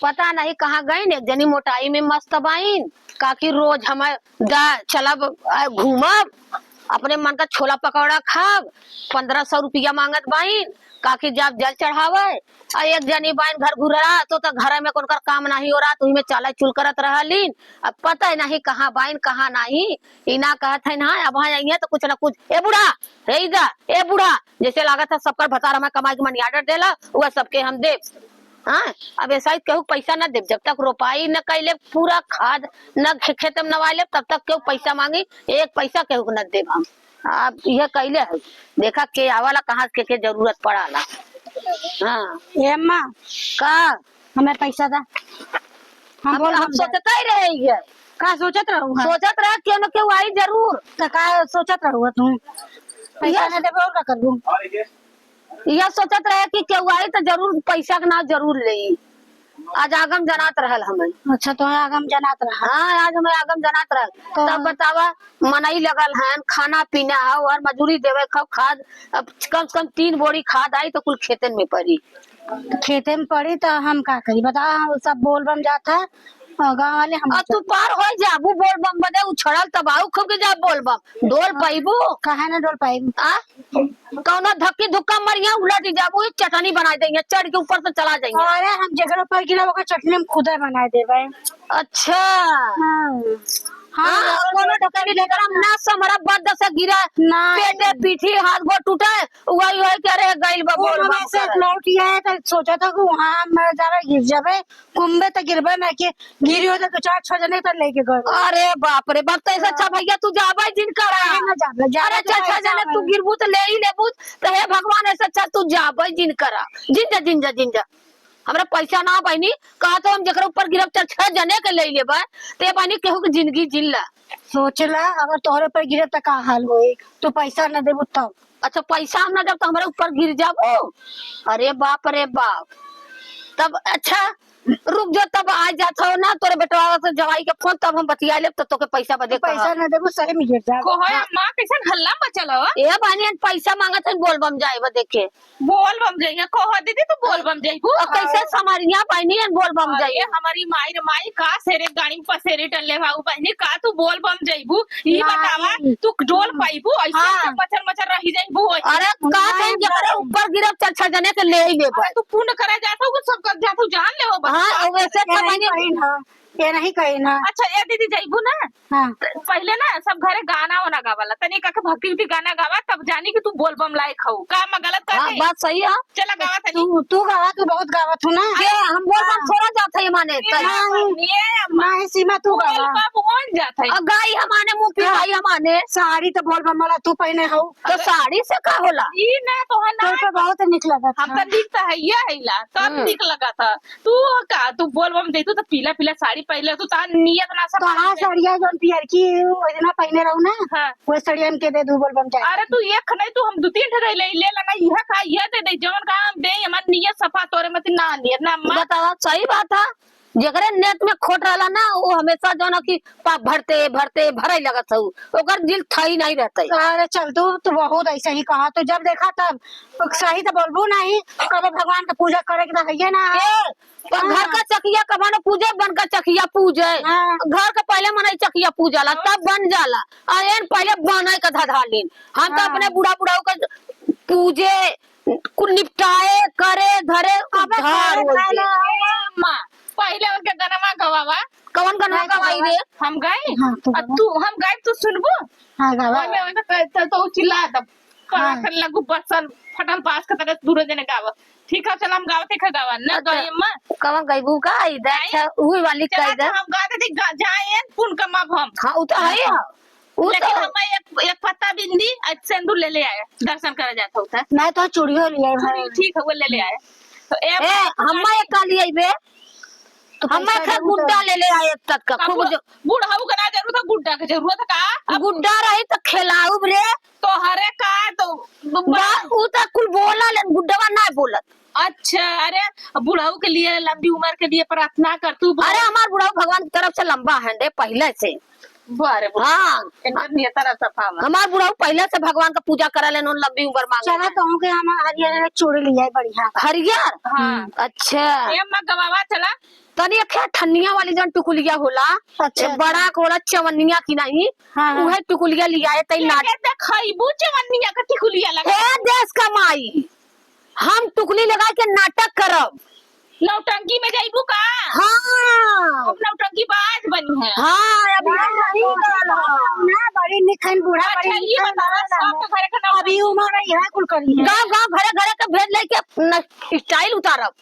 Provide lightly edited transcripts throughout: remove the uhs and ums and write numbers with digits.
पता नहीं कहाँ गई एक जनी मोटाई में मस्त बाइन काकी रोज हमें चलब घूमब अपने मन का छोला पकौड़ा खाब 1500 रुपया मांगत बाइन काकी जब जल चढ़ावे और एक जनी बाइन घर घुरा तो घर में उनका काम नहीं हो रहा तो में चाला चुल करत रहलीन। अब पता नहीं कहाँ बाइन कहाँ नहीं इना कहत है ना अब आइए तो कुछ ना कुछ ए बुढ़ा हे इधर ए बुढ़ा जैसे लागत है सबका भतार हमें कमाई के मनी आर्डर देला वह सबके हम दे। हाँ अब ऐसा ही कहू पैसा न दे जब तक रोपाई न कैले पूरा खाद न खेत में नवा ले तब तक केहू पैसा मांगी एक पैसा केहू न दे हम। आप यह कैले है देखा के आवाला कहाँ के जरूरत पड़ाला। हाँ ए अम्मा का हमें पैसा दा हम सोचता ही रहे का सोचत रहू सोचत रहे क्यों न क्यों आई जरूर तो का सोचत रहू तू पैसा न देबो का करबू यह सोचत रहे कि केहू आई तो जरूर पैसा के ना जरूर ले आज आगम जनात रहल हमें। अच्छा तो आगम जनात रहा। हाँ आज हमें आगम जनात रहल तो तब बतावा मनई लगल है खाना पीना और मजूरी देवे खाद अब कम से कम 3 बोरी खाद आई तो कुल खेतन में पड़ी खेते में पड़ी तो हम का करी बता सब बोल बम जाता है गाँव वाले हम तू पार हो जाबू बोल बम बदे उछड़ल तब आऊ खूब के जा बोल बम डोल पाइबू कहा ना डोल पाइबू कौनो धक्की धुक्का मरिया उलट जाबू चटनी बना देंगे चढ़ के ऊपर से चला जाएंगे। अरे हम जगह पर गिरा होगा चटनी हम खुद बना देवे। अच्छा हाँ कोनो ढकनी लेकर हम ना समरा बद से गिरा पेटे पीठी हाथ गोड़ टूटे वही वही करे गइल बा बोल बम से लौट आया तो सोचा था कि वहां मैं जावे गिर जावे कुंबे तो गिरबे ना कि गिरी हो तो 4-6 जने तो लेके गए। अरे बाप रे बाप तो ऐसा अच्छा भैया तू जाबे जिन करा अरे 4 जने तू गिरबू तो ले ही लेबू तो हे भगवान ऐसा अच्छा तू जाबे जिन करा जिंजा जिंजा जिंजा हमरा पैसा ना बहनी कहा तो हम जरा ऊपर गिरब 6 जने के ले लेबा ते बहनी केहू के जिंदगी जिल्ला सोचला अगर तोहरे पर गिरे तो का हाल होए तो पैसा न देबू तब। अच्छा पैसा हम ना जब तो हमारे ऊपर गिर जाबो अरे बाप तब अच्छा रुक जो तब आ जाता हो ना तोरे बेटवा से जवाई के फोन तब हम बतिया ले तो तोके पैसा बदे पैसा न देबू सही में गिर जा को है मां कैसन हल्ला मचल हो ए बानी पैसा मांगत है बोल बम जाए बा देखे बोल बम जाइए को है दीदी तू बोल बम जाइबू कैसे समारिया बानी बोल बम जाइए हमारी माई का सेरे गाड़ी में पसेरे टल्ले भाऊ बहनी का तू बोल बम जाइबू ई बतावा तू डोल पाइबू ऐसे मचर रही जाइबू। अरे का है जरा ऊपर गिरब 4 जने के ले ही ले तू पुण्य करे जाता हूं सब कर जाता जान ले हो हाँ वैसे ये नहीं कही ना। अच्छा ये दीदी जाइबू ना हाँ। पहले ना सब घरे गाना वाना गावाला तनी का भक्ति उक्ति गाना गावा तब जानी कि तू बोल बम लायक हो का मैं गलत कर हाँ, बात सही है चला गावा तनी तू गावा तू बहुत गावत हो ना हम बोल बम थोड़ा जाते है माने ये मां सीमा तू बोल गावा बम कौन जाता है गाय हमारे मुंह पे भाई हमारे साड़ी तो बोल बम वाला तू पहने हो तो साड़ी से का होला ई ना तो है ना तो बहुत निक लगा हम तो दिखता है ये हैला तब निक लगा था तू का तू बोल बम दे तू तो पीला पीला साड़ी पहले तू ता नियत ना सब तो हाँ साड़िया जोन पियर की ओजना पहने रहू ना हाँ। वो साड़िया के दे दू बोल बम जाए। अरे तू एक नहीं तू हम 2-3 ठे ले लेना यह का यह दे दे जवन का हम दे हमार नियत सफा तोरे मत ना नियत ना बतावा सही बात है जगरे नेट में खोट रहा ना वो हमेशा जो ना कि पाप भरते भरे लगत है ओकर दिल थई नहीं रहता है। अरे चल तू बहुत ऐसा ही कहा तो जब देखा तब सही तो बोलबू नहीं कब भगवान का पूजा करे के है ना तो घर का चकिया कब न पूजे बन का चकिया पूजे घर का पहले मनाई चकिया पूजाला तब बन जाला और पहले बनाई का धधालीन हम तो अपने बुढ़ा का पूजे कुल निपटाए करे धरे उद्धार मां पहले उनके गनमा गवावा कौन गनमा गवाई रे हम गाए हाँ, तू हम गाए तू सुनबो हां गावा तो चिल्ला तब पर लगू बसन फटल पास का तरह दूर देने गावा ठीक है चल हम गावते खा गावा ना गाए मां कवन गईबू का इधर अच्छा हुई वाली का इधर हम गाते थे जाए पुन कमाब हम हां वो तो है वो लेकिन हम एक पत्ता बिंदी सिंदूर ले आए दर्शन करे जाता होता मैं तो चूड़ियों लिया भाई ठीक है वो ले आए तो ए हम्मा एक का लिए बे हम्मा का गुड्डा ले आए तक का खूब बुढ़ाऊ का ना जरूरत गुड्डा की जरूरत का गुड्डा रही तो खिलाऊ रे तो हरे का तो वो तो कुल बोला ले गुड्डा ना बोलत। अच्छा अरे बुढ़ाऊ के लिए लंबी उम्र के लिए प्रार्थना कर तू अरे हमार बुढ़ाऊ भगवान की तरफ से लंबा है रे पहले से बारे हाँ इनकर नियतर सफा में हमार बुढ़ऊ पहले से भगवान का पूजा करा लेन लंबी उम्र मांगे चला तो के हम हरियर चूड़ी लिया है बढ़िया। हरियर हाँ अच्छा ये अम्मा गवावा चला तनी खे ठन्निया वाली जन टुकुलिया होला अच्छा, ए बड़ा को होला चवनिया की नहीं हाँ, हाँ। उहे टुकुलिया लिया है तई नाच के खइबू चवन्निया का टिकुलिया लगा ए देश का माई हम टुकली लगा के नाटक करब नौटंकी में जाइबू का हाँ अब नौटंकी बाज बनी है हाँ अभी ना बड़ी निखन बूढ़ा अच्छा बड़ी ये निखन बतावा सब घर का अभी उम्र रही है कुल करी है। गाँव गाँव घरे घरे के भेज लेके स्टाइल उतारब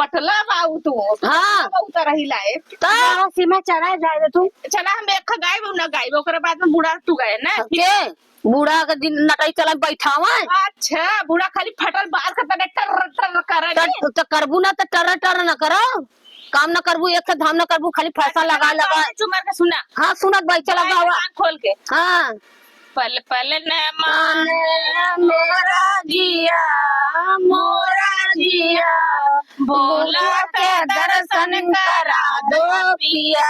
बटला बाऊ तू हाँ। उतर रही लाए तो सीमा चढ़ा जाए तू। चला हम एक गायब न गायब ओकरे बाद में बूढ़ा तू गए ना के बूढ़ा के दिन नटाई चला बैठावा अच्छा बूढ़ा खाली फटल बाल का तने टर टर करे तो करबू ना तो टर टर न करो काम न करबू एक से धाम न करबू खाली फैसा लगा लगा चुमर के सुना हाँ सुनत भाई चला गावा कान खोल के हाँ पल पल न माने मोरा जिया मोरा जिया बोला के दर्शन करा दो पिया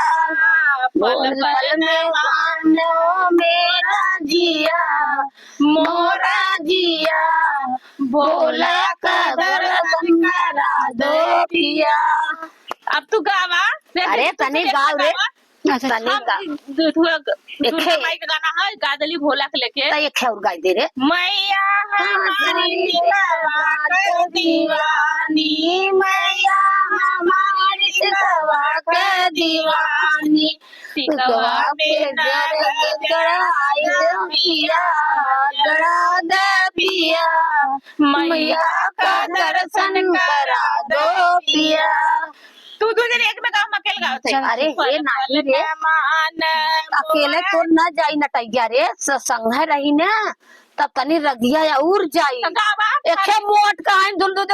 पल पल न मानो मेरा जिया मोरा जिया बोला का दर्शन करा दो पिया। अब तू गावा अरे तनी गाव रे तनी गा दुर्गा माई का गाना है गादली भोला के लेके तो एक है और गाय दे रे मैया हमारी दिलवा के दीवानी मैया हमारी सिलवा के दीवानी टिकवा पे गड़ाई पिया गड़ा दे पिया मैया का दर्शन करा दो पिया। तू दूसरे एक में गाँव अकेले गाँव थे अरे ये नहीं रे अकेले तो न जाई नटैया रे संग रही ना तब तनी रगिया या उड़ जाई एके मोट कहां दुल दुल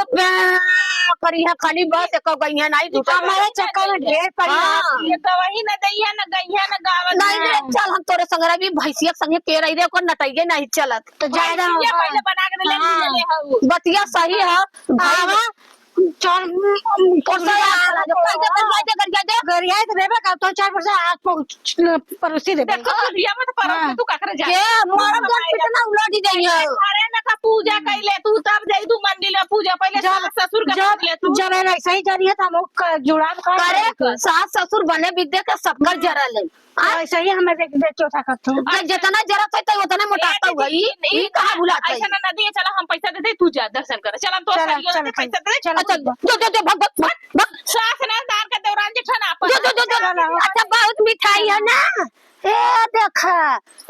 करी है खाली बस एक गईया नहीं झूठा हमारे चक्कर में ढेर पड़ी हाँ। ये गवही न दैया न गईया न गावत नहीं रे चल हम तोरे संग रही भैंसिया संगे के रही रे को नटैया नहीं चलत तो ज्यादा ये पहले बना के ले ले हऊ बतिया सही है भाई चल गरिया तो देबे का तो 4% हाथ परोसी देबे। देखो रिया में तो पर तू काकरे जा के मोर जन कितना उलट जाइए अरे न का पूजा कैले तू तब जाई तू मंदिर में पूजा पहले सास ससुर का पूछ ले तू जब ऐसा ही जानी है तो हम जुड़ा करे सास ससुर बने विद्या के सबकर जरा ले ऐसा ही हमें देख चौथा करते हूँ। जितना जरूरत है तो उतना मोटाता हुआ ये कहाँ भुलाता है ऐसा ना नदी है चला हम पैसा देते तू जा दर्शन कर चल हम तो पैसा दे चल अच्छा जो भग भग भग भग सास ना दान का दौरान जेठा ना जो अच्छा बहुत मिठाई है ना ए देखा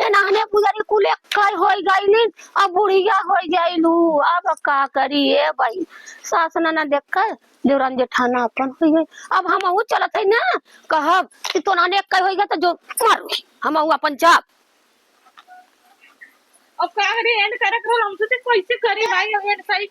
ए नाने पुजारी कुले काय होई गईली अब बुढ़िया हो जाइलू अब का करी ए भाई सास ना देख कर देवरान जेठाना अपन हो गई अब हम ऊ चलत है ना कहब कि तो नाने काय होई गया तो जो मारू हम अपन जाब अब का रे एंड करे हम तो कैसे करे भाई एंड सही